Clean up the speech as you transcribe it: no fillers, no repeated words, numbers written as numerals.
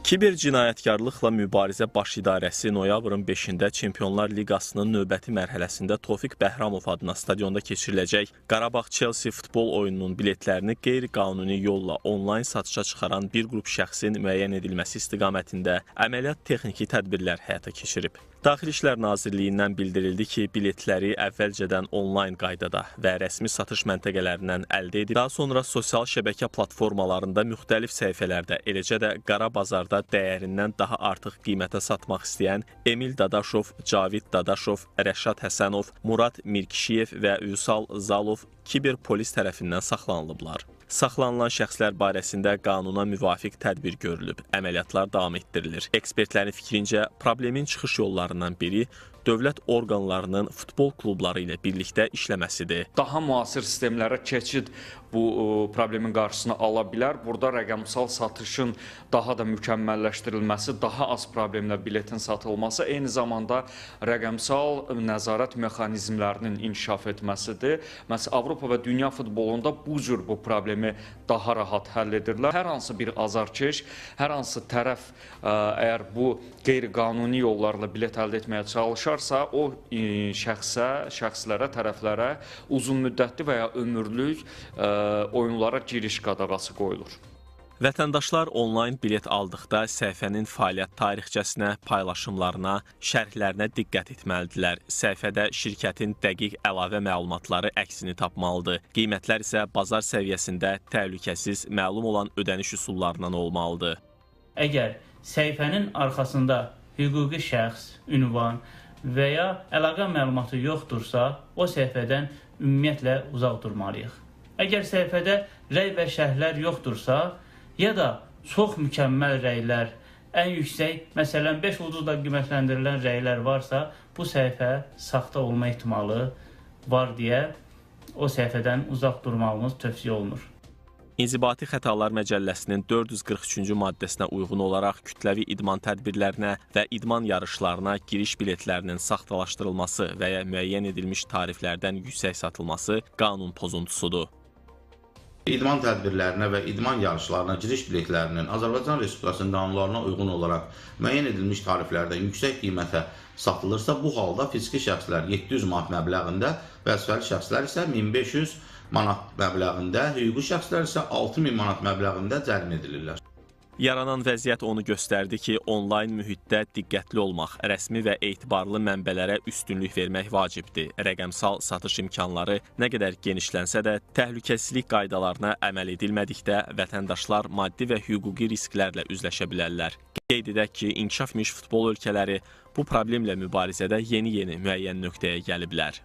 Kiber cinayətkarlıqla mübarizə baş idarəsi noyabrın 5-də Çempionlar Liqasının növbəti mərhələsində Tofiq Bəhramov adına stadionda keçiriləcək Qarabağ-Chelsea futbol oyununun biletlərini qeyri-qanuni yolla onlayn satışa çıxaran bir qrup şəxsin müəyyən edilməsi istiqamətində əməliyyat texniki tədbirlər həyata keçirib. Daxili İşlər Nazirliyindən bildirildi ki, biletləri əvvəlcədən onlayn qaydada və rəsmi satış məntəqələrindən əldə edib, daha sonra sosial şəbəkə platformalarında müxtəlif səhifələrdə, eləcə də qara bazarda dəyərindən daha artıq qiymətə satmaq istəyən Emil Dadaşov, Cavid Dadaşov, Rəşad Həsənov, Murad Mirkişiyev və Vüsal Zalov kiber polis tərəfindən saxlanılıblar. Saxlanılan şəxslər barəsində qanuna müvafiq tədbir görülüb, əməliyyatlar davam etdirilir. Ekspertlərin fikrincə, problemin çıxış yollarından biri dövlət orqanlarının futbol klubları ilə birlikdə işləməsidir. Daha müasir sistemlərə keçid bu problemin qarşısını ala bilər. Burada rəqəmsal satışın daha da mükəmməlləşdirilməsi, daha az problemlə biletin satılması, eyni zamanda rəqəmsal nəzarət mexanizmlərinin inkişaf etməsidir. Məsələn, Avropa və dünya futbolunda bu cür bu problemi daha rahat həll edirlər. Hər hansı bir azarkeş, hər hansı tərəf əgər bu qeyri-qanuni yollarla bilet əldə etməyə çalışarsa, o şəxslərə, tərəflərə uzun müddətli və ya ömürlük oyunlara giriş qadağası qoyulur. Vətəndaşlar onlayn bilet aldıqda səhifənin fəaliyyət tarixçəsinə, paylaşımlarına, şərhlərinə diqqət etməlidirlər. Səhifədə şirkətin dəqiq əlavə məlumatları əksini tapmalıdır. Qiymətlər isə bazar səviyyəsində təhlükəsiz, məlum olan ödəniş üsullarından olmalıdır. Əgər səhifənin arxasında hüquqi şəxs, ünvan və ya əlaqə məlumatı yoxdursa, o səhifədən ümumiyyətlə uzaq durmalıyıq. Əgər səhifədə rəy və şərhlər yoxdursa, ya da çox mükəmməl rəylər, ən yüksək, məsələn 5 ulduzla qiymətləndirilən rəylər varsa, bu səhifə saxta olma ehtimalı var deyə o səhifədən uzaq durmağımız tövsiyə olunur. İnzibati Xətalar Məcəlləsinin 443-cü maddəsinə uyğun olaraq kütləvi idman tədbirlərinə və idman yarışlarına giriş biletlərinin saxtalaşdırılması və ya müəyyən edilmiş tariflərdən yüksək satılması qanun pozuntusudur. İdman tədbirlərinə və idman yarışlarına giriş biletlərinin Azərbaycan Respublikasının qanunlarına uyğun olaraq müəyyən edilmiş tariflərdən yüksək qiymətə satılırsa, bu halda fiziki şəxslər 700 manat məbləğində, vəzifəli şəxslər isə 1500 manat məbləğində, hüquqi şəxslər isə 6000 manat məbləğində cərimə edilirlər. Yaranan vəziyyət onu göstərdi ki, onlayn mühitdə diqqətli olmaq, rəsmi və etibarlı mənbələrə üstünlük vermək vacibdir. Rəqəmsal satış imkanları nə qədər genişlənsə də, təhlükəsizlik qaydalarına əməl edilmədikdə vətəndaşlar maddi və hüquqi risklərlə üzləşə bilərlər. Qeyd edək ki, inkişaf etmiş futbol ölkələri bu problemlə mübarizədə yeni müəyyən nöqtəyə gəliblər.